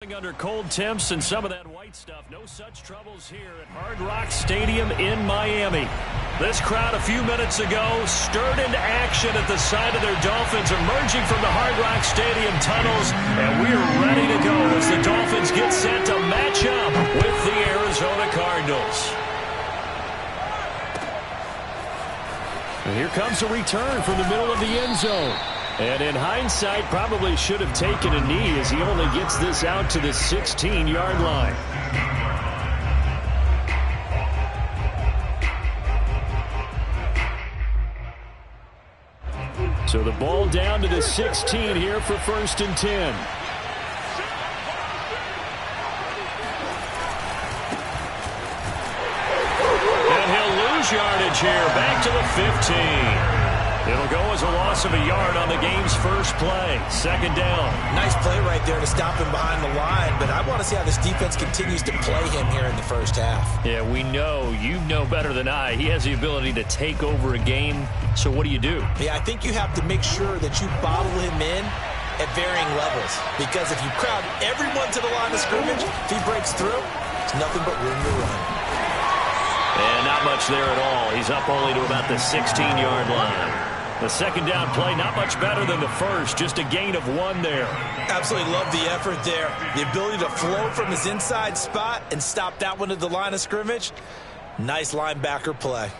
Under cold temps and some of that white stuff. No such troubles here at Hard Rock Stadium in Miami. This crowd a few minutes ago stirred into action at the side of their Dolphins emerging from the Hard Rock Stadium tunnels, and we're ready to go as the Dolphins get set to match up with the Arizona Cardinals. And here comes a return from the middle of the end zone. And in hindsight, probably should have taken a knee as he only gets this out to the 16-yard line. So the ball down to the 16 here for 1st and 10. And he'll lose yardage here, back to the 15. It'll go as a loss of a yard on the game's first play. 2nd down. Nice play right there to stop him behind the line, but I want to see how this defense continues to play him here in the first half. Yeah, we know, you know better than I, he has the ability to take over a game. So what do you do? Yeah, I think you have to make sure that you bottle him in at varying levels, because if you crowd everyone to the line of scrimmage, if he breaks through, it's nothing but room to run. And not much there at all. He's up only to about the 16-yard line. The 2nd down play, not much better than the first, just a gain of 1 there. Absolutely love the effort there. The ability to flow from his inside spot and stop that one at the line of scrimmage. Nice linebacker play.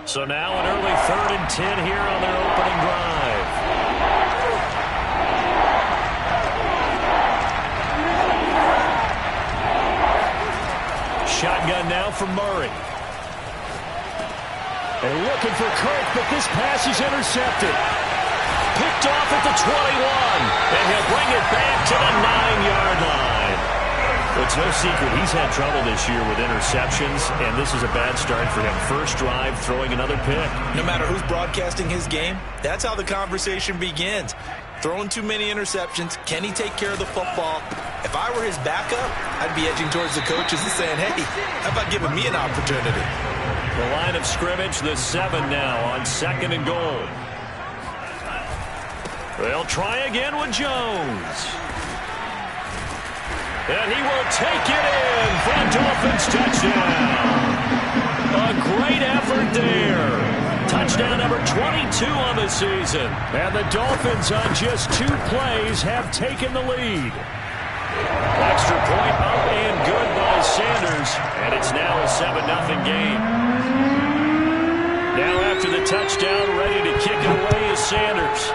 So now an early 3rd and 10 here on their opening drive. Shotgun now for Murray. And looking for Kirk, but this pass is intercepted. Picked off at the 21. And he'll bring it back to the 9-yard line. It's no secret he's had trouble this year with interceptions, and this is a bad start for him. First drive, throwing another pick. No matter who's broadcasting his game, that's how the conversation begins. Throwing too many interceptions. Can he take care of the football? If I were his backup, I'd be edging towards the coaches and saying, hey, how about giving me an opportunity? The line of scrimmage, the 7 now on 2nd and goal. They'll try again with Jones. And he will take it in for a Dolphins touchdown. A great effort there. Touchdown number 22 on the season. And the Dolphins on just 2 plays have taken the lead. Extra point up and good by Sanders. And it's now a 7-0 game. Now after the touchdown, ready to kick it away is Sanders.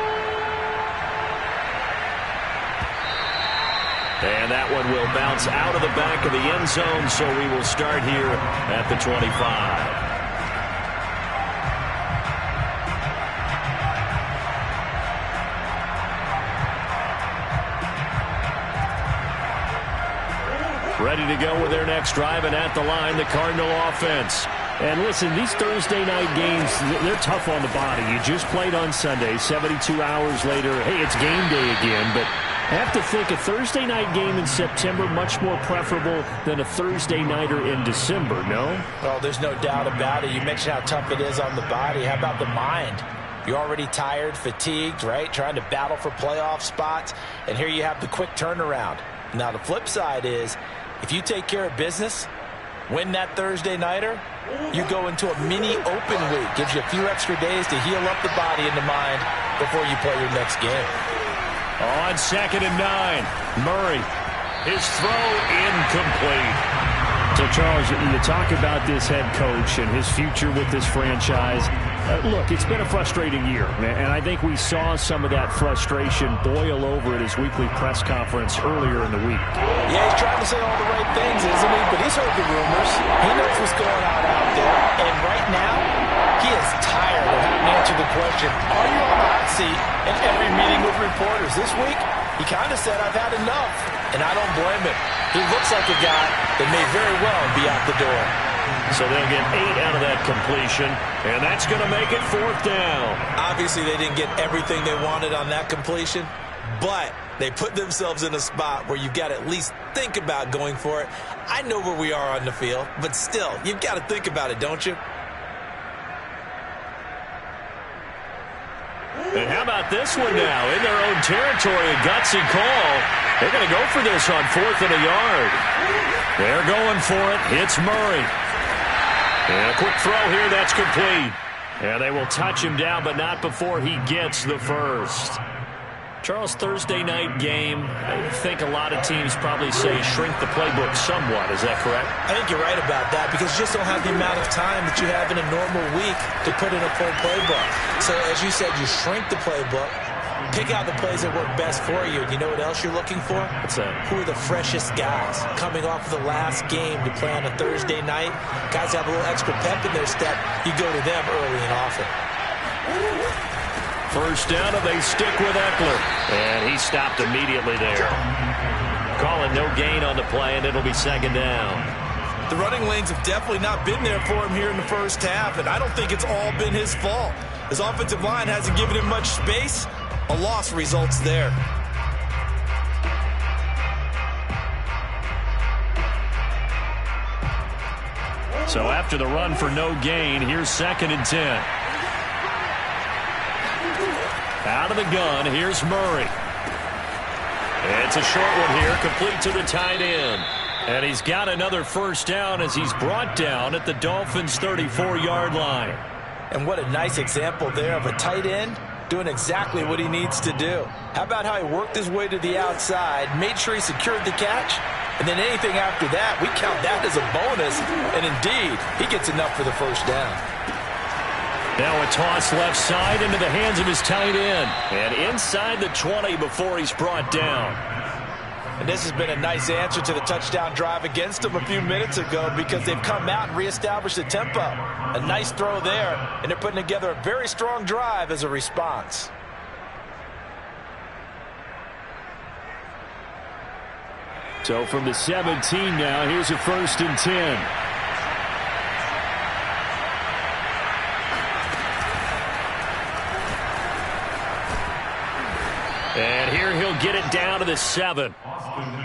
And that one will bounce out of the back of the end zone, so we will start here at the 25. Ready to go with their next drive, and at the line, the Cardinal offense. And listen, these Thursday night games, they're tough on the body. You just played on Sunday, 72 hours later. Hey, it's game day again, but I have to think a Thursday night game in September much more preferable than a Thursday nighter in December, no? Well, there's no doubt about it. You mentioned how tough it is on the body. How about the mind? You're already tired, fatigued, right? Trying to battle for playoff spots. And here you have the quick turnaround. Now, the flip side is, if you take care of business, win that Thursday nighter, you go into a mini open week. Gives you a few extra days to heal up the body and the mind before you play your next game. On 2nd and 9, Murray. His throw incomplete. So, Charles, you talk about this head coach and his future with this franchise. Look, it's been a frustrating year, and I think we saw some of that frustration boil over at his weekly press conference earlier in the week. Yeah, he's trying to say all the right things, isn't he? But he's heard the rumors. He knows what's going on out there. And right now, he is tired of having to answer the question, are you on the hot seat in every meeting with reporters? This week, he kind of said, I've had enough. And I don't blame him. He looks like a guy that may very well be out the door. So they'll get 8 out of that completion, and that's going to make it 4th down. Obviously, they didn't get everything they wanted on that completion, but they put themselves in a spot where you've got at least think about going for it. I know where we are on the field, but still, you've got to think about it, don't you? And how about this one now? In their own territory, a gutsy call. They're going to go for this on 4th and a yard. They're going for it. It's Murray. And a quick throw here. That's complete. And they will touch him down, but not before he gets the first. Charles, Thursday night game, I think a lot of teams probably say shrink the playbook somewhat. Is that correct? I think you're right about that because you just don't have the amount of time that you have in a normal week to put in a full playbook. So as you said, you shrink the playbook, pick out the plays that work best for you. You know what else you're looking for? What's that? Who are the freshest guys coming off the last game to play on a Thursday night? Guys have a little extra pep in their step. You go to them early and often. First down, and they stick with Eckler. And he stopped immediately there. Calling no gain on the play, and it'll be second down. The running lanes have definitely not been there for him here in the first half, and I don't think it's all been his fault. His offensive line hasn't given him much space. A loss results there. So after the run for no gain, here's 2nd and 10. Out of the gun, here's Murray. It's a short one here, complete to the tight end. And he's got another first down as he's brought down at the Dolphins' 34-yard line. And what a nice example there of a tight end doing exactly what he needs to do. How about how he worked his way to the outside, made sure he secured the catch, and then anything after that, we count that as a bonus. And indeed, he gets enough for the first down. Now a toss left side into the hands of his tight end. And inside the 20 before he's brought down. And this has been a nice answer to the touchdown drive against them a few minutes ago because they've come out and reestablished the tempo. A nice throw there, and they're putting together a very strong drive as a response. So from the 17 now, here's a 1st and 10. And here he'll get it down to the 7.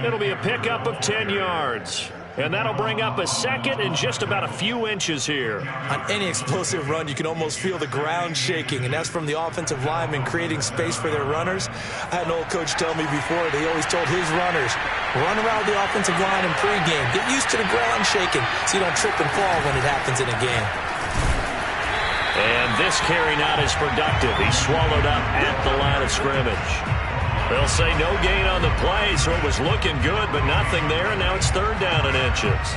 It'll be a pickup of 10 yards. And that'll bring up a 2nd and just about a few inches here. On any explosive run, you can almost feel the ground shaking, and that's from the offensive linemen creating space for their runners. I had an old coach tell me before, they always told his runners, run around the offensive line in pregame. Get used to the ground shaking so you don't trip and fall when it happens in a game. And this carry not as productive. He swallowed up at the line of scrimmage. They'll say no gain on the play, so it was looking good, but nothing there, and now it's 3rd down and inches.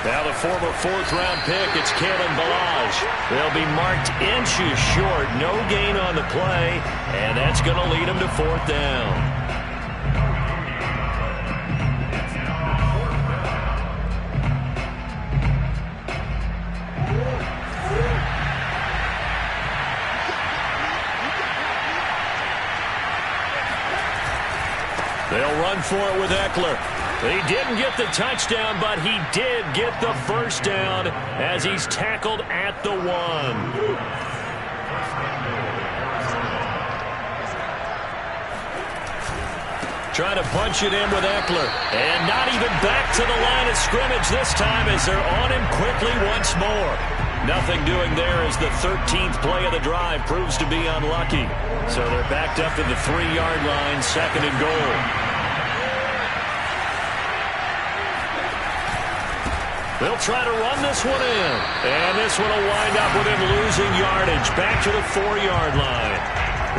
Now the former 4th-round pick, it's Kalen Ballage. They'll be marked inches short, no gain on the play, and that's going to lead them to 4th down. They'll run for it with Eckler. He didn't get the touchdown, but he did get the first down as he's tackled at the 1. Trying to punch it in with Eckler. And not even back to the line of scrimmage this time as they're on him quickly once more. Nothing doing there as the 13th play of the drive proves to be unlucky. So they're backed up to the 3-yard line, 2nd and goal. They'll try to run this one in. And this one will wind up with him losing yardage back to the 4-yard line.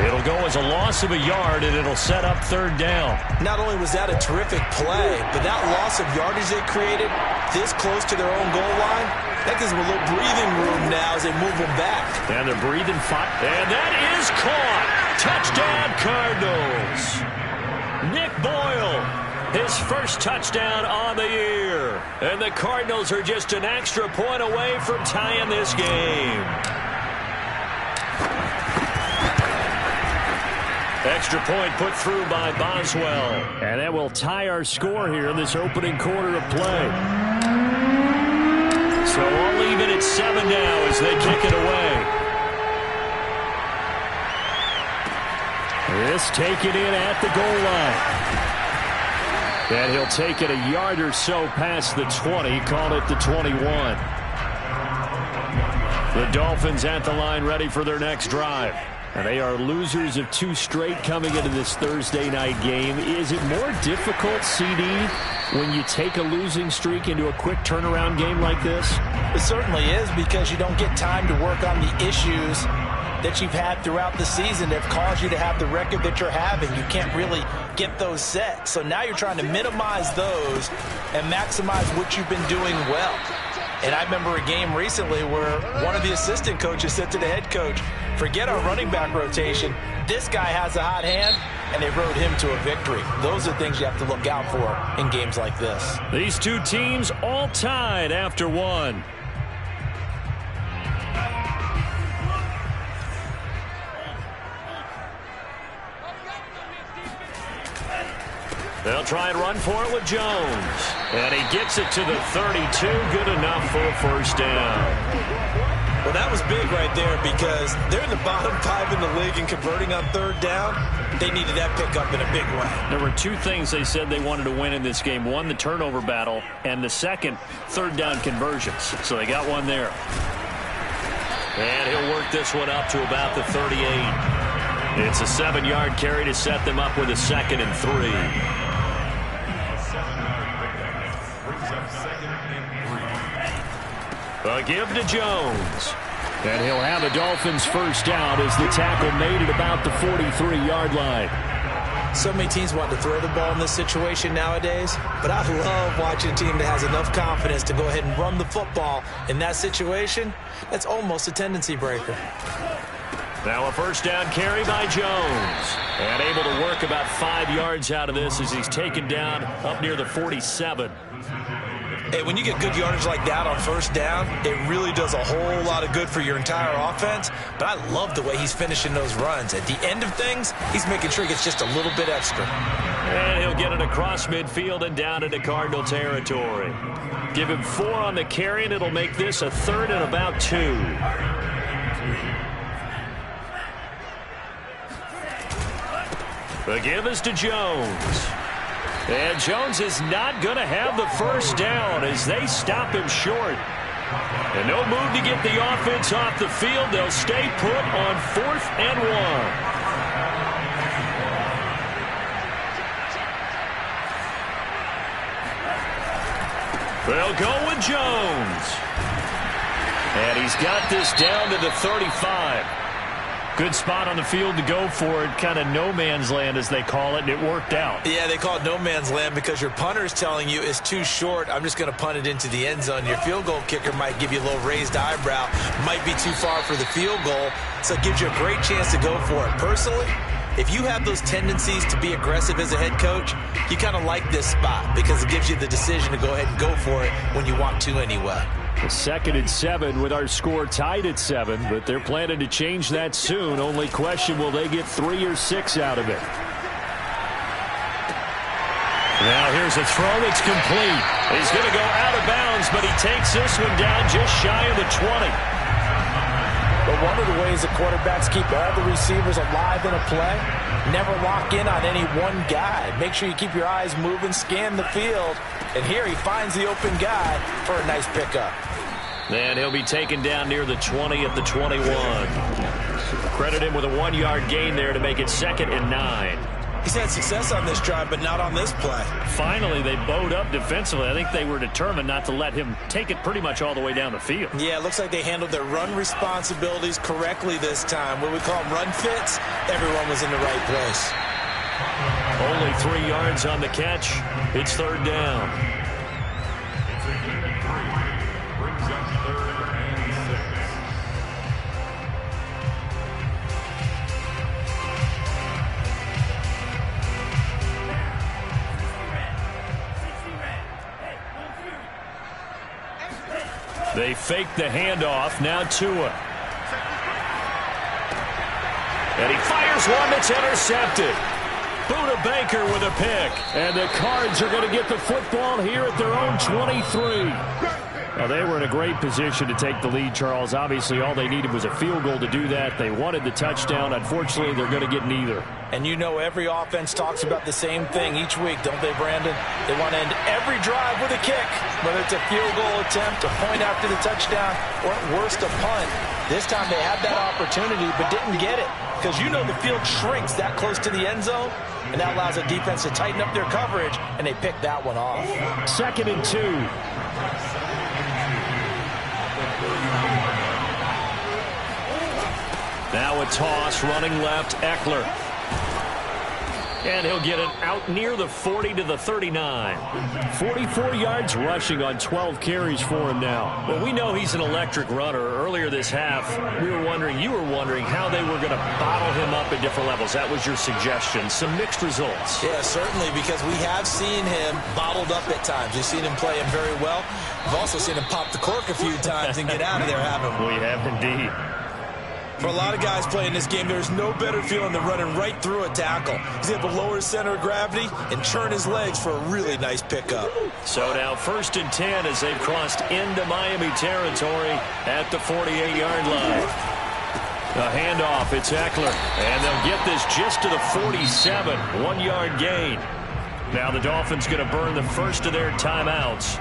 It'll go as a loss of a yard, and it'll set up 3rd down. Not only was that a terrific play, but that loss of yardage they created this close to their own goal line, that gives them a little breathing room now as they move them back. And they're breathing fine. And that is caught. Touchdown, Cardinals. Nick Boyle, his first touchdown on the year. And the Cardinals are just an extra point away from tying this game. Extra point put through by Boswell. And that will tie our score here in this opening quarter of play. So I'll leave it at 7 now as they kick it away. This taken in at the goal line. And he'll take it a yard or so past the 20, call it the 21. The Dolphins at the line ready for their next drive. And they are losers of 2 straight coming into this Thursday night game. Is it more difficult, CD, when you take a losing streak into a quick turnaround game like this? It certainly is, because you don't get time to work on the issues that you've had throughout the season that have caused you to have the record that you're having. You can't really get those set. So now you're trying to minimize those and maximize what you've been doing well. And I remember a game recently where one of the assistant coaches said to the head coach, forget our running back rotation. This guy has a hot hand, and they rode him to a victory. Those are things you have to look out for in games like this. These two teams all tied after 1. They'll try and run for it with Jones. And he gets it to the 32. Good enough for a first down. Well, that was big right there, because they're in the bottom 5 in the league in converting on 3rd down. They needed that pickup in a big way. There were 2 things they said they wanted to win in this game. One, the turnover battle, and the second, 3rd down conversions. So they got one there. And he'll work this one up to about the 38. It's a 7-yard carry to set them up with a 2nd and 3. A give to Jones. And he'll have a Dolphins first down as the tackle made it about the 43-yard line. So many teams want to throw the ball in this situation nowadays, but I love watching a team that has enough confidence to go ahead and run the football in that situation. That's almost a tendency breaker. Now a first down carry by Jones. And able to work about 5 yards out of this as he's taken down up near the 47. Hey, when you get good yardage like that on first down, it really does a whole lot of good for your entire offense. But I love the way he's finishing those runs. At the end of things, he's making sure he gets just a little bit extra. And he'll get it across midfield and down into Cardinal territory. Give him 4 on the carry, and it'll make this a 3rd and about 2. The give is to Jones. And Jones is not going to have the first down as they stop him short. And no move to get the offense off the field. They'll stay put on 4th and 1. They'll go with Jones. And he's got this down to the 35. Good spot on the field to go for it. Kind of no man's land, as they call it, and it worked out. Yeah, they call it no man's land because your punter is telling you it's too short. I'm just going to punt it into the end zone. Your field goal kicker might give you a little raised eyebrow. Might be too far for the field goal, so it gives you a great chance to go for it. Personally, if you have those tendencies to be aggressive as a head coach, you kind of like this spot because it gives you the decision to go ahead and go for it when you want to anyway. The 2nd and 7 with our score tied at 7, but they're planning to change that soon. Only question, will they get 3 or 6 out of it? Now here's a throw that's complete. He's going to go out of bounds, but he takes this one down just shy of the 20. But one of the ways the quarterbacks keep all the receivers alive in a play, never lock in on any one guy. Make sure you keep your eyes moving, scan the field. And here he finds the open guy for a nice pickup. And he'll be taken down near the 20 at the 21. Credit him with a 1-yard gain there to make it 2nd and 9. He's had success on this drive, but not on this play. Finally, they bowed up defensively. I think they were determined not to let him take it pretty much all the way down the field. Yeah, it looks like they handled their run responsibilities correctly this time. What we call them run fits, everyone was in the right place. Only 3 yards on the catch. It's 3rd down. They fake the handoff. Now Tua. And he fires one that's intercepted. Buda Baker with a pick. And the Cards are going to get the football here at their own 23. Well, they were in a great position to take the lead, Charles. Obviously, all they needed was a field goal to do that. They wanted the touchdown. Unfortunately, they're going to get neither. And you know every offense talks about the same thing each week, don't they, Brandon? They want to end every drive with a kick, whether it's a field goal attempt, a point after the touchdown, or at worst, a punt. This time they had that opportunity but didn't get it because you know the field shrinks that close to the end zone, and that allows the defense to tighten up their coverage, and they picked that one off. 2nd and 2. Now a toss, running left, Eckler. And he'll get it out near the 40 to the 39. 44 yards rushing on 12 carries for him now. Well, we know he's an electric runner. Earlier this half, you were wondering how they were going to bottle him up at different levels. That was your suggestion. Some mixed results. Yeah, certainly, because we have seen him bottled up at times. We've seen him play him very well. We've also seen him pop the cork a few times and get out of there, haven't we? We have indeed. For a lot of guys playing this game, there's no better feeling than running right through a tackle. He's able to lower his center of gravity and churn his legs for a really nice pickup. So now 1st and 10 as they've crossed into Miami territory at the 48-yard line. The handoff, it's Eckler, and they'll get this just to the 47, 1-yard gain. Now the Dolphins going to burn the first of their timeouts.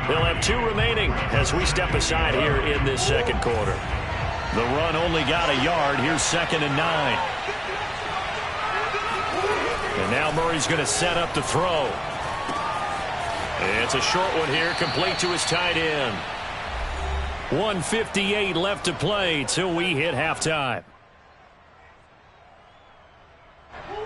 They'll have 2 remaining as we step aside here in this second quarter. The run only got a yard. Here's 2nd and 9. And now Murray's going to set up to throw. It's a short one here, complete to his tight end. 1:58 left to play till we hit halftime.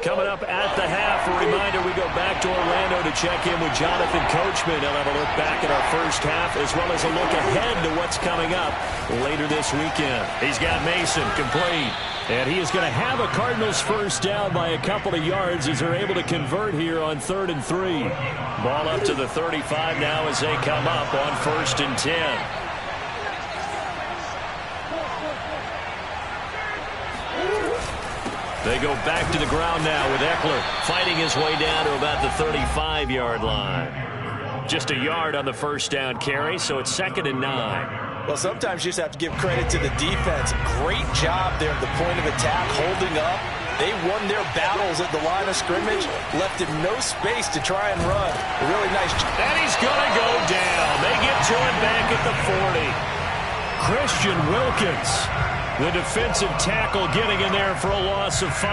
Coming up at the half, a reminder, we go back to Orlando to check in with Jonathan Coachman. He'll have a look back at our first half as well as a look ahead to what's coming up later this weekend. He's got Mason complete. And he is going to have a Cardinals first down by a couple of yards as they're able to convert here on 3rd and 3. Ball up to the 35 now as they come up on 1st and 10. They go back to the ground now with Eckler fighting his way down to about the 35-yard line. Just a yard on the first down carry, so it's 2nd and 9. Well, sometimes you just have to give credit to the defense. Great job there at the point of attack, holding up. They won their battles at the line of scrimmage, left him no space to try and run. A really nice job. And he's going to go down. They get to him back at the 40. Christian Wilkins, the defensive tackle, getting in there for a loss of 5.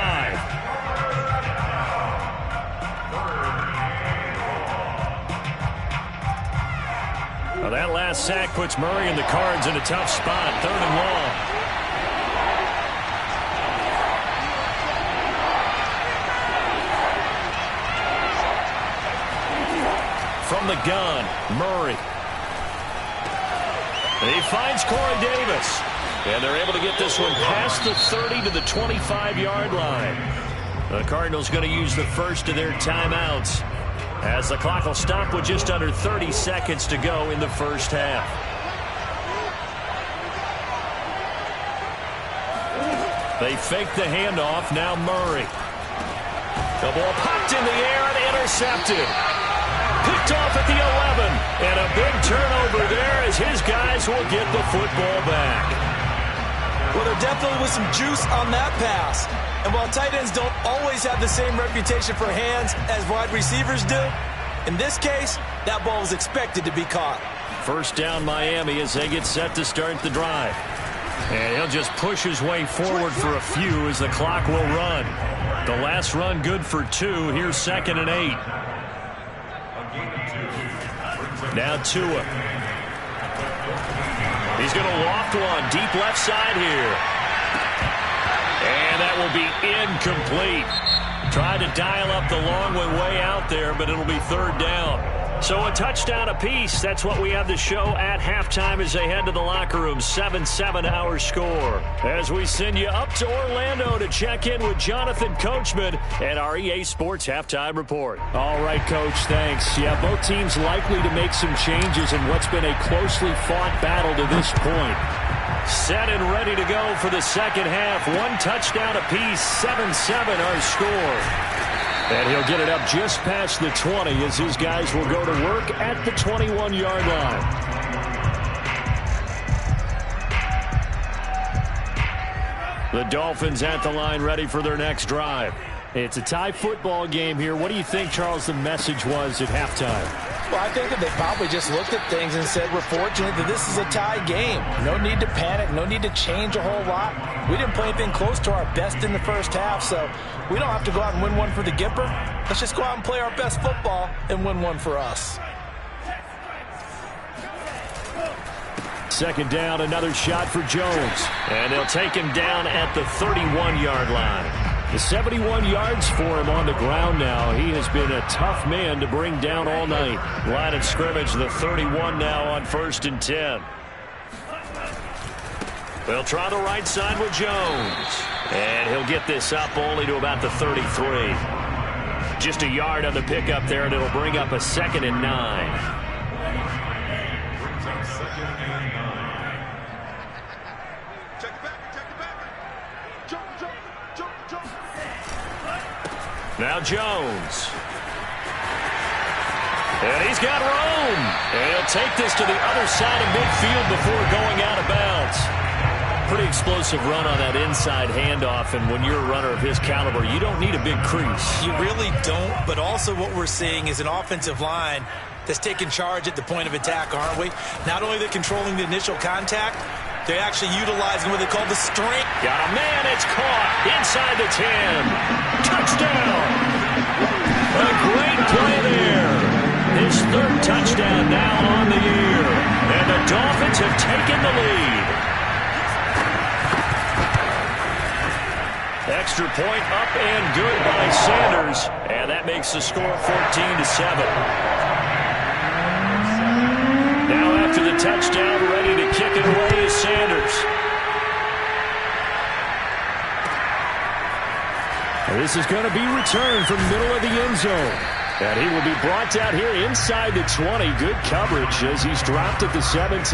Well, that last sack puts Murray and the Cards in a tough spot. 3rd and long. From the gun, Murray. He finds Corey Davis. And they're able to get this one past the 30 to the 25-yard line. The Cardinals going to use the first of their timeouts as the clock will stop with just under 30 seconds to go in the first half. They fake the handoff. Now Murray. The ball popped in the air and intercepted. Picked off at the 11. And a big turnover there as his guys will get the football back. Well, there definitely was some juice on that pass. And while tight ends don't always have the same reputation for hands as wide receivers do, in this case, that ball was expected to be caught. First down Miami as they get set to start the drive. And he'll just push his way forward for a few as the clock will run. The last run good for 2. Here's 2nd and 8. Now Tua. He's going to loft one deep left side here. And that will be incomplete. Tried to dial up the long way out there, but it'll be 3rd down. So a touchdown apiece. That's what we have to show at halftime as they head to the locker room. 7-7 our score. As we send you up to Orlando to check in with Jonathan Coachman and our EA Sports Halftime Report. All right, Coach, thanks. Yeah, both teams likely to make some changes in what's been a closely fought battle to this point. Set and ready to go for the second half. 1 touchdown apiece. 7-7 our score. And he'll get it up just past the 20 as his guys will go to work at the 21-yard line. The Dolphins at the line ready for their next drive. It's a tie football game here. What do you think, Charles, the message was at halftime? Well, I think that they probably just looked at things and said, we're fortunate that this is a tie game. No need to panic. No need to change a whole lot. We didn't play anything close to our best in the first half, so we don't have to go out and win one for the Gipper. Let's just go out and play our best football and win one for us. Second down, another shot for Jones. And they'll take him down at the 31-yard line. The 71 yards for him on the ground now. He has been a tough man to bring down all night. Line of scrimmage, the 31 now on 1st and 10. They'll try the right side with Jones. And he'll get this up only to about the 33. Just a yard on the pickup there, and it'll bring up a 2nd and 9. Now Jones. And he's got room. And he'll take this to the other side of midfield before going out of bounds. Pretty explosive run on that inside handoff, and when you're a runner of his caliber, you don't need a big crease. You really don't, but also what we're seeing is an offensive line that's taking charge at the point of attack, aren't we? Not only are they controlling the initial contact, they're actually utilizing what they call the strength. Got a man, it's caught inside the 10. Touchdown! A great play there. His 3rd touchdown now on the year. And the Dolphins have taken the lead. Extra point up and good by Sanders. And that makes the score 14-7. Now after the touchdown, ready to kick it away is Sanders. This is going to be returned from the middle of the end zone. And he will be brought down here inside the 20. Good coverage as he's dropped at the 17.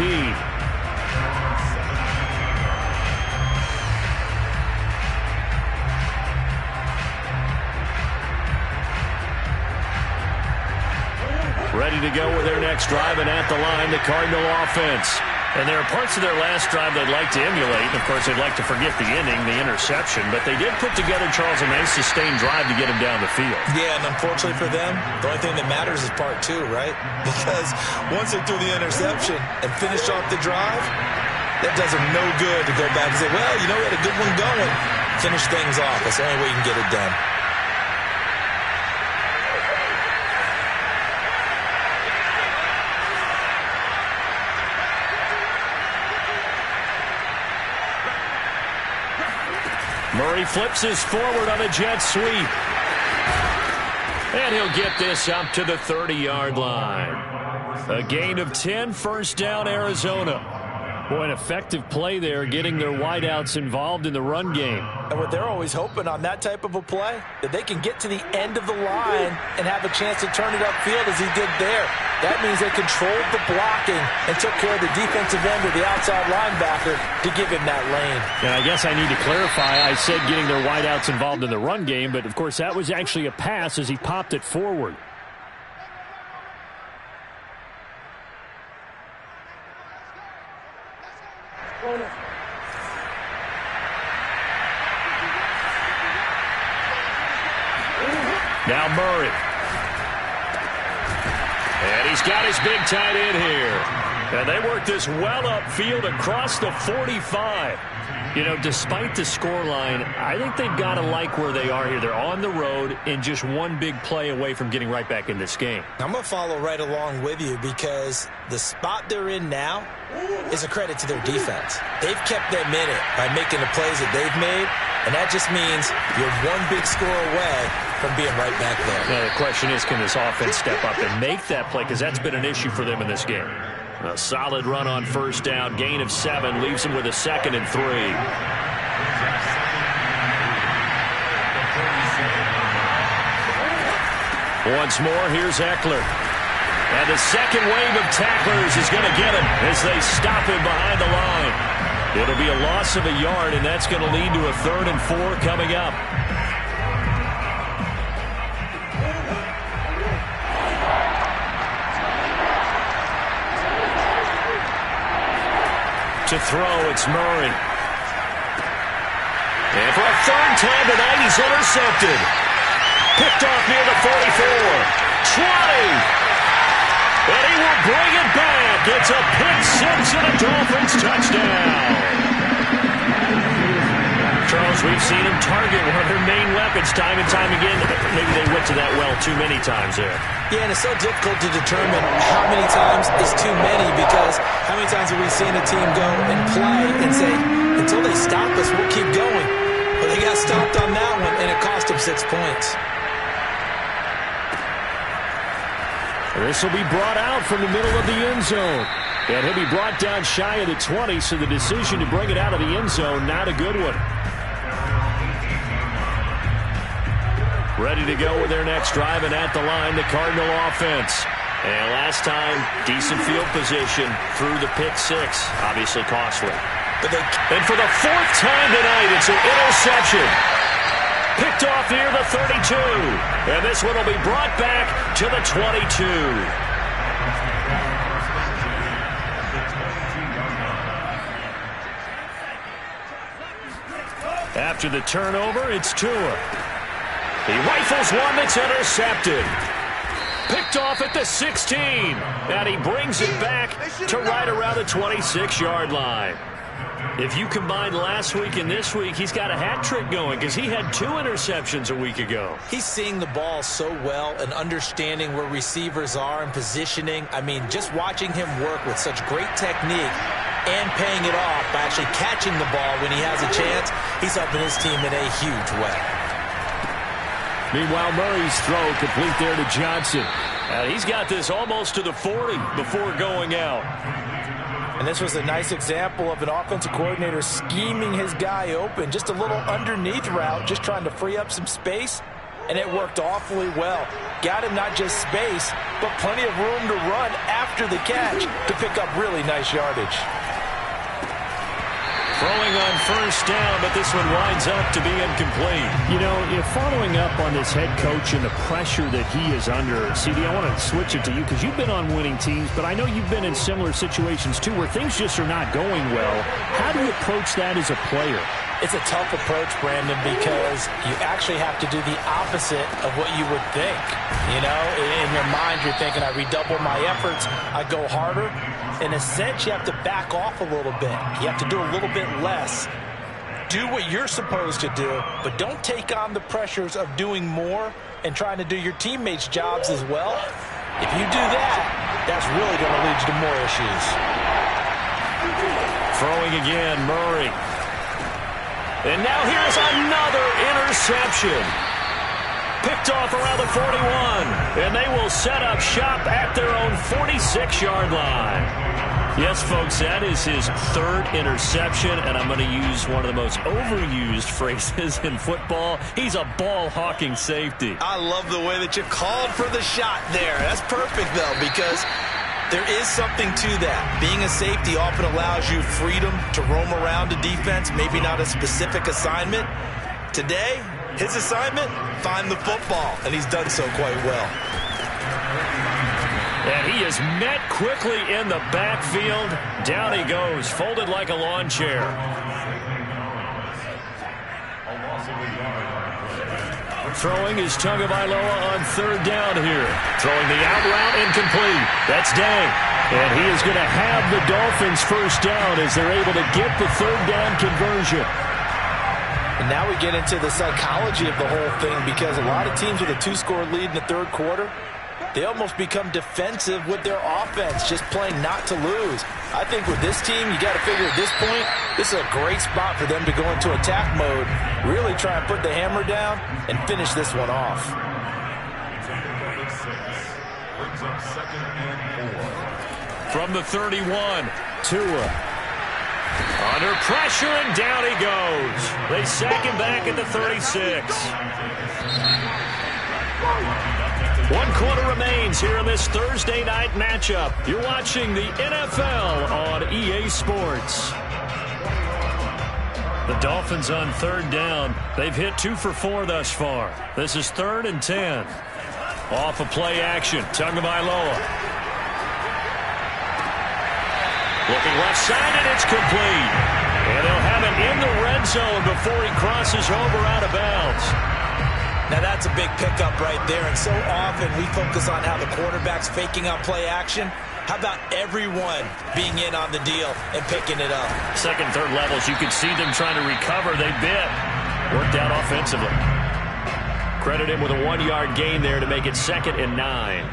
Ready to go with their next drive, and at the line, the Cardinal offense. And there are parts of their last drive they'd like to emulate. And, of course, they'd like to forget the inning, the interception. But they did put together, Charles, a nice sustained drive to get him down the field. Yeah, and unfortunately for them, the only thing that matters is part 2, right? Because once they threw the interception and finished off the drive, that does them no good to go back and say, well, you know, we had a good one going. Finish things off. That's the only way you can get it done. Murray flips his forward on a jet sweep. And he'll get this up to the 30-yard line. A gain of 10, 1st down, Arizona. Boy, an effective play there, getting their wideouts involved in the run game. And what they're always hoping on that type of a play, that they can get to the end of the line and have a chance to turn it upfield as he did there. That means they controlled the blocking and took care of the defensive end or the outside linebacker to give him that lane. And I guess I need to clarify, I said getting their wideouts involved in the run game, but of course that was actually a pass as he popped it forward. Now Murray. And he's got his big tight end here. And they work this well upfield across the 45. You know, despite the scoreline, I think they've got to like where they are here. They're on the road and just one big play away from getting right back in this game. I'm going to follow right along with you because the spot they're in now is a credit to their defense. They've kept them in it by making the plays that they've made, and that just means you're one big score away from being right back there. Now, the question is, can this offense step up and make that play? Because that's been an issue for them in this game. A solid run on 1st down. Gain of 7 leaves him with a 2nd and 3. Once more, here's Eckler. And the second wave of tacklers is going to get him as they stop him behind the line. It'll be a loss of a yard, and that's going to lead to a 3rd and 4 coming up. To throw, it's Murray. And for a third time tonight, he's intercepted. Picked off near the 44. 20. And he will bring it back. It's a pick six and a Dolphins touchdown. Charles, we've seen him target one of their main weapons time and time again. Maybe they went to that well too many times there. Yeah, and it's so difficult to determine how many times is too many, because how many times have we seen a team go and play and say, until they stop us, we'll keep going. But they got stopped on that one, and it cost them 6 points. This will be brought out from the middle of the end zone. And he'll be brought down shy of the 20, so the decision to bring it out of the end zone, not a good one. Ready to go with their next drive, and at the line, the Cardinal offense. And last time, decent field position through the pick six. Obviously costly. And for the fourth time tonight, it's an interception. Picked off near the 32. And this one will be brought back to the 22. After the turnover, it's Tua. He rifles one that's intercepted. Picked off at the 16. And he brings it back to right around the 26-yard line. If you combine last week and this week, he's got a hat trick going because he had 2 interceptions a week ago. He's seeing the ball so well and understanding where receivers are and positioning. I mean, just watching him work with such great technique and paying it off by actually catching the ball when he has a chance, he's helping his team in a huge way. Meanwhile, Murray's throw complete there to Johnson. And he's got this almost to the 40 before going out. And this was a nice example of an offensive coordinator scheming his guy open. Just a little underneath route, just trying to free up some space. And it worked awfully well. Got him not just space, but plenty of room to run after the catch to pick up really nice yardage. Throwing on first down, but this one winds up to be incomplete. You know, if following up on this head coach and the pressure that he is under, CD, I want to switch it to you because you've been on winning teams, but I know you've been in similar situations too where things just are not going well. How do you approach that as a player? It's a tough approach, Brandon, because you actually have to do the opposite of what you would think. You know, in your mind, you're thinking, I redouble my efforts, I go harder. In a sense, you have to back off a little bit. You have to do a little bit less. Do what you're supposed to do, but don't take on the pressures of doing more and trying to do your teammates' jobs as well. If you do that, that's really going to lead you to more issues. Throwing again, Murray. And now here's another interception. Picked off around the 41. And they will set up shop at their own 46-yard line. Yes, folks, that is his third interception, and I'm going to use one of the most overused phrases in football. He's a ball-hawking safety. I love the way that you called for the shot there. That's perfect, though, because there is something to that. Being a safety often allows you freedom to roam around a defense, maybe not a specific assignment. Today, his assignment, find the football, and he's done so quite well. And he is met quickly in the backfield. Down he goes, folded like a lawn chair. Throwing is Tagovailoa on third down here. Throwing the out route incomplete. That's Dang. And he is going to have the Dolphins first down as they're able to get the third down conversion. And now we get into the psychology of the whole thing, because a lot of teams with a 2-score lead in the third quarter, they almost become defensive with their offense, just playing not to lose. I think with this team, you got to figure at this point, this is a great spot for them to go into attack mode, really try and put the hammer down and finish this one off. From the 31, Tua. Under pressure, and down he goes. They sack him back at the 36. 1 quarter remains here in this Thursday night matchup. You're watching the NFL on EA Sports. The Dolphins on third down. They've hit 2 for 4 thus far. This is 3rd and 10. Off of play action, Tagovailoa. Looking left side, and it's complete. And they'll have it in the red end zone before he crosses over out of bounds. Now that's a big pickup right there, and so often we focus on how the quarterback's faking out play action. How about everyone being in on the deal and picking it up? Second, third levels, you can see them trying to recover. They bit. Worked out offensively. Credit him with a 1-yard gain there to make it 2nd and 9.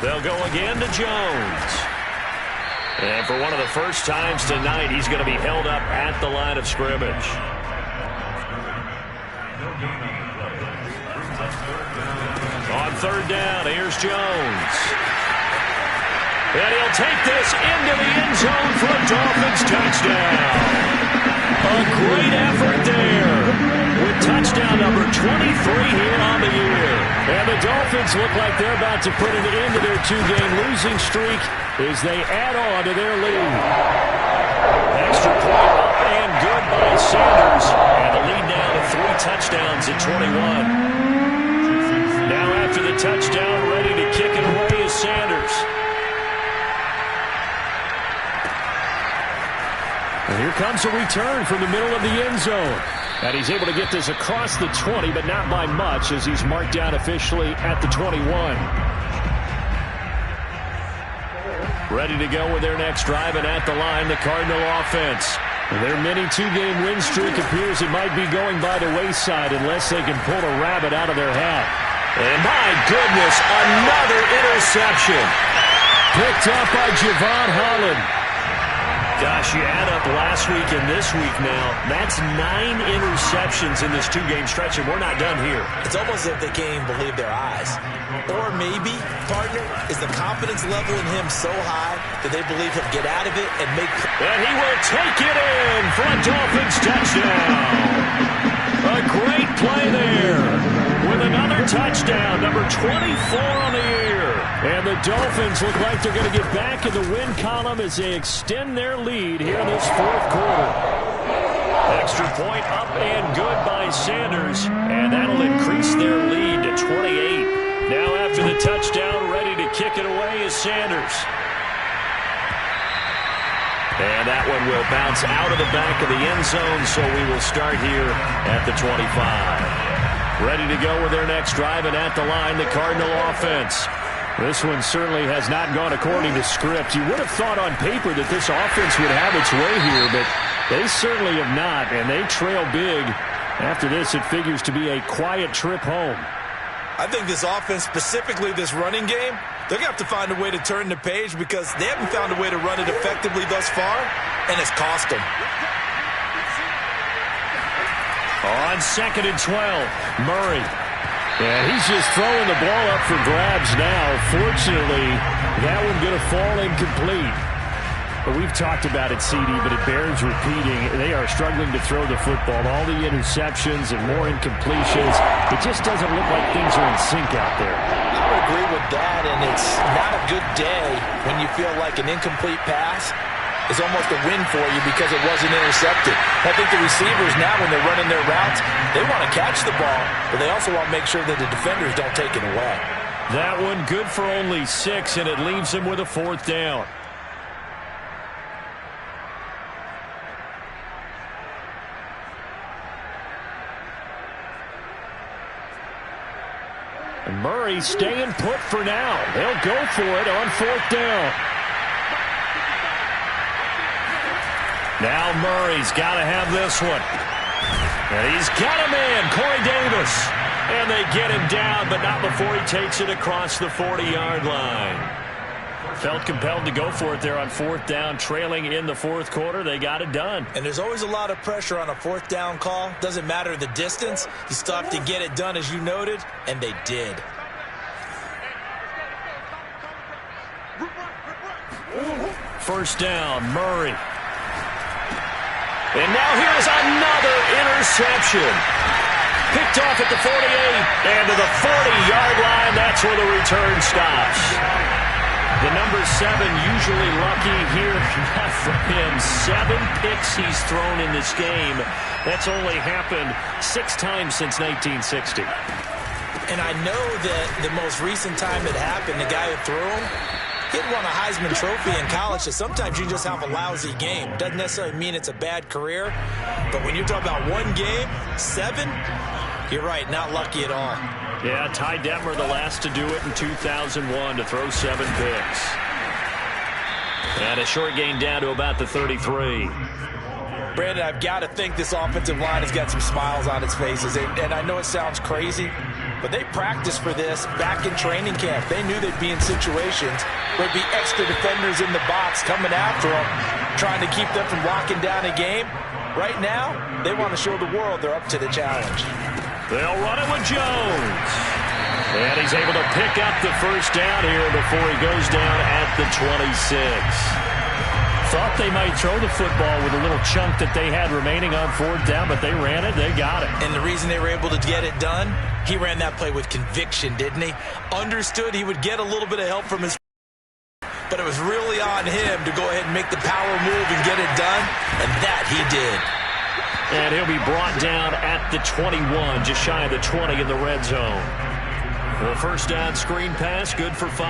They'll go again to Jones. And for one of the first times tonight, he's going to be held up at the line of scrimmage. On 3rd down, here's Jones. And he'll take this into the end zone for a Dolphins touchdown. A great effort there with touchdown number 23 here on the year. And the Dolphins look like they're about to put an end to their 2-game losing streak as they add on to their lead. Extra point up and good by Sanders. And the lead now to 3 touchdowns at 21. Now after the touchdown, ready to kick it away is Sanders. And here comes a return from the middle of the end zone. And he's able to get this across the 20, but not by much as he's marked down officially at the 21. Ready to go with their next drive, and at the line, the Cardinal offense. Their mini 2-game win streak appears it might be going by the wayside unless they can pull a rabbit out of their hat. And my goodness, another interception. Picked up by Javon Holland. Gosh, you add up last week and this week now, that's 9 interceptions in this 2-game stretch, and we're not done here. It's almost as if they can't even believe their eyes. Or maybe, partner, is the confidence level in him so high that they believe he'll get out of it and make... And he will take it in for a Dolphins touchdown. A great play there with another touchdown, number 24 on the year. And the Dolphins look like they're going to get back in the win column as they extend their lead here in this 4th quarter. Extra point up and good by Sanders, and that'll increase their lead to 28. Now after the touchdown, ready to kick it away is Sanders. And that one will bounce out of the back of the end zone, so we will start here at the 25. Ready to go with their next drive, and at the line, the Cardinal offense. This one certainly has not gone according to script. You would have thought on paper that this offense would have its way here, but they certainly have not, and they trail big. After this, it figures to be a quiet trip home. I think this offense, specifically this running game, they're going to have to find a way to turn the page because they haven't found a way to run it effectively thus far, and it's cost them. On 2nd and 12, Murray. And he's just throwing the ball up for grabs now. Fortunately, that one going to fall incomplete. But we've talked about it, CD, but it bears repeating. They are struggling to throw the football. All the interceptions and more incompletions. It just doesn't look like things are in sync out there. I would agree with that, and it's not a good day when you feel like an incomplete pass is almost a win for you because it wasn't intercepted. I think the receivers now, when they're running their routes, they want to catch the ball, but they also want to make sure that the defenders don't take it away. That one good for only 6, and it leaves them with a 4th down. And Murray staying put for now. They'll go for it on 4th down. Now Murray's got to have this one. And he's got him in, Corey Davis. And they get him down, but not before he takes it across the 40-yard line. Felt compelled to go for it there on 4th down, trailing in the 4th quarter. They got it done. And there's always a lot of pressure on a 4th down call. Doesn't matter the distance. You still have to get it done, as you noted, and they did. First down, Murray. And now here's another interception. Picked off at the 48 and to the 40-yard line. That's where the return stops. The number 7 usually lucky here. Not for him. 7 picks he's thrown in this game. That's only happened 6 times since 1960. And I know that the most recent time it happened, the guy who threw him, Kid won a Heisman Trophy in college, so sometimes you just have a lousy game. Doesn't necessarily mean it's a bad career, but when you're talking about one game, 7, you're right, not lucky at all. Yeah, Ty Detmer, the last to do it in 2001, to throw 7 picks. And a short gain down to about the 33. Brandon, I've got to think this offensive line has got some smiles on its faces. And I know it sounds crazy, but they practiced for this back in training camp. They knew they'd be in situations where there'd be extra defenders in the box coming after them, trying to keep them from locking down a game. Right now, they want to show the world they're up to the challenge. They'll run it with Jones. And he's able to pick up the first down here before he goes down at the 26. Thought they might throw the football with a little chunk that they had remaining on 4th down, but they ran it. They got it. And the reason they were able to get it done, he ran that play with conviction, didn't he? Understood he would get a little bit of help from his, but it was really on him to go ahead and make the power move and get it done, and that he did. And he'll be brought down at the 21, just shy of the 20 in the red zone. The first down screen pass, good for 5.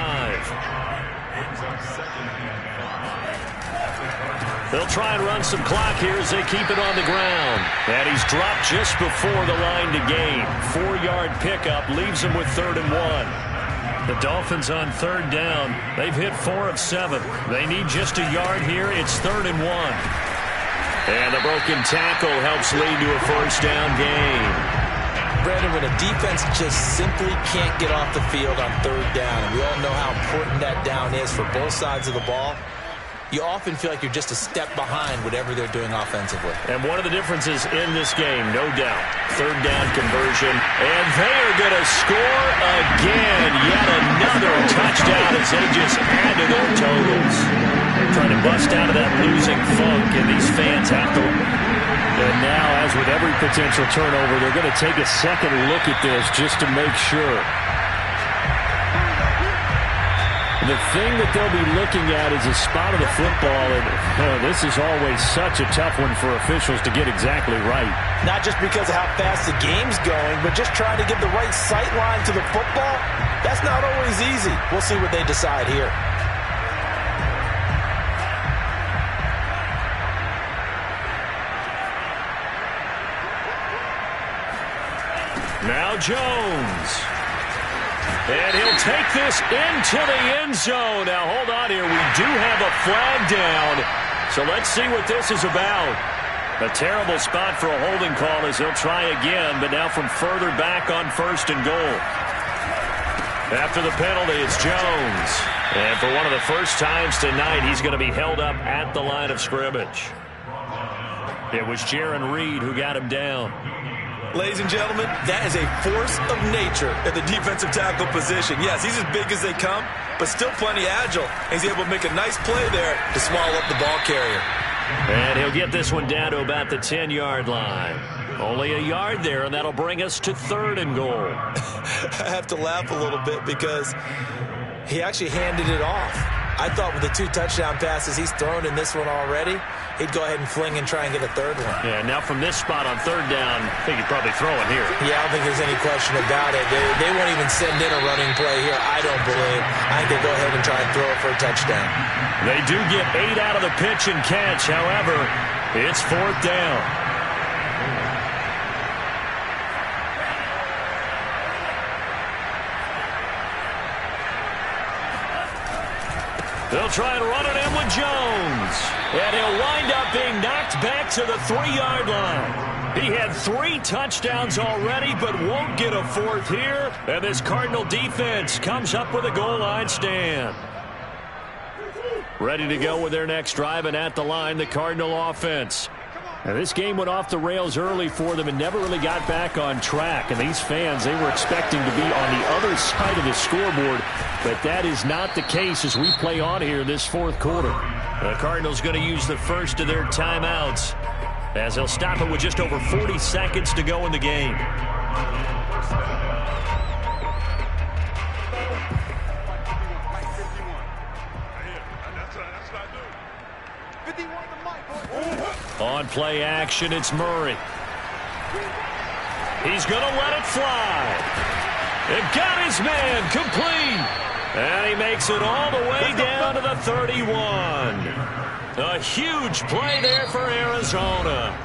They'll try and run some clock here as they keep it on the ground. And he's dropped just before the line to gain. 4-yard pickup leaves him with 3rd and 1. The Dolphins on 3rd down. They've hit 4 of 7. They need just a yard here. It's 3rd and 1. And the broken tackle helps lead to a first down gain. Brandon, when a defense just simply can't get off the field on 3rd down, and we all know how important that down is for both sides of the ball, you often feel like you're just a step behind whatever they're doing offensively. And one of the differences in this game, no doubt, 3rd down conversion. And they are going to score again. Yet another touchdown as they just add to their totals. Trying to bust out of that losing funk, and these fans have to. And now, as with every potential turnover, they're going to take a second look at this just to make sure. The thing that they'll be looking at is the spot of the football, and this is always such a tough one for officials to get exactly right. Not just because of how fast the game's going, but just trying to get the right sight line to the football. That's not always easy. We'll see what they decide here. Now Jones. And he'll take this into the end zone. Now, hold on here. We do have a flag down. So let's see what this is about. A terrible spot for a holding call as he'll try again, but now from further back on 1st and goal. After the penalty, it's Jones. And for one of the first times tonight, he's going to be held up at the line of scrimmage. It was Jaron Reed who got him down. Ladies and gentlemen, that is a force of nature at the defensive tackle position. Yes, he's as big as they come, but still plenty agile. He's able to make a nice play there to swallow up the ball carrier. And he'll get this one down to about the 10-yard line. Only a yard there, and that'll bring us to 3rd and goal. I have to laugh a little bit because he actually handed it off. I thought with the 2 touchdown passes he's thrown in this one already, he'd go ahead and fling and try and get a 3rd one. Yeah, now from this spot on 3rd down, I think he'd probably throw it here. Yeah, I don't think there's any question about it. They won't even send in a running play here, I don't believe. I think they go ahead and try and throw it for a touchdown. They do get 8 out of the pitch and catch. However, it's 4th down. They'll try and run it in with Jones. And he'll wind up being knocked back to the 3-yard line. He had 3 touchdowns already, but won't get a 4th here. And this Cardinal defense comes up with a goal line stand. Ready to go with their next drive, and at the line, the Cardinal offense. Now, this game went off the rails early for them and never really got back on track. And these fans, they were expecting to be on the other side of the scoreboard, but that is not the case as we play on here in this 4th quarter. The Cardinals going to use the first of their timeouts as they'll stop it with just over 40 seconds to go in the game. On play action, it's Murray. He's going to let it fly. They've got his man complete. And he makes it all the way down to the 31. A huge play there for Arizona.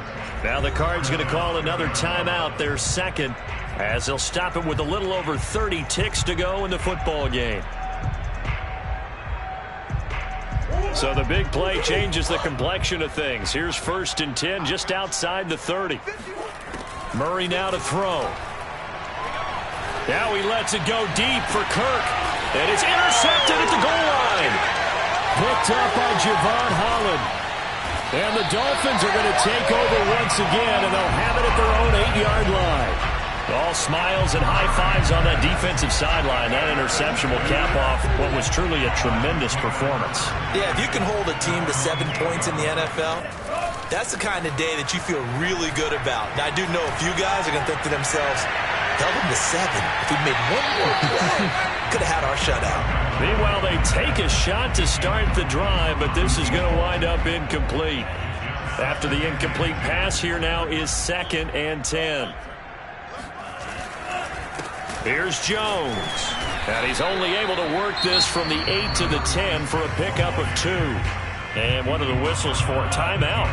Now the Cards going to call another timeout, their second, as they'll stop it with a little over 30 ticks to go in the football game. So the big play changes the complexion of things. Here's 1st and 10 just outside the 30. Murray now to throw. Now he lets it go deep for Kirk. And it's intercepted at the goal line. Picked up by Javon Holland. And the Dolphins are going to take over once again, and they'll have it at their own 8-yard line. All smiles and high fives on that defensive sideline. That interception will cap off what was truly a tremendous performance. Yeah, if you can hold a team to 7 points in the NFL, that's the kind of day that you feel really good about. Now, I do know a few guys are going to think to themselves, held them to 7. If we made one more play, could have had our shutout. Meanwhile, they take a shot to start the drive, but this is going to wind up incomplete. After the incomplete pass, here now is 2nd and 10. Here's Jones. And he's only able to work this from the 8 to the 10 for a pickup of 2. And one of the whistles for a timeout.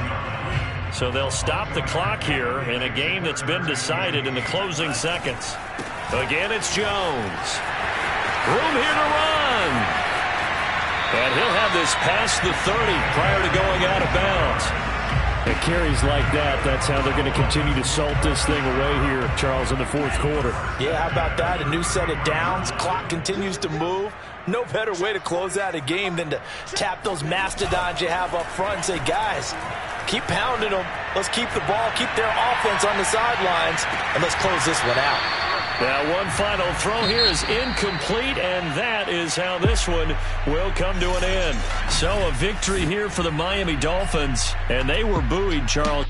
So they'll stop the clock here in a game that's been decided in the closing seconds. Again, it's Jones. Room here to run. And he'll have this past the 30 prior to going out of bounds. It carries like that. That's how they're going to continue to salt this thing away here, Charles, in the 4th quarter. Yeah, how about that? A new set of downs. Clock continues to move. No better way to close out a game than to tap those mastodons you have up front and say, guys, keep pounding them. Let's keep the ball, keep their offense on the sidelines, and let's close this one out. Now one final throw here is incomplete, and that is how this one will come to an end. So a victory here for the Miami Dolphins, and they were buoyed, Charles.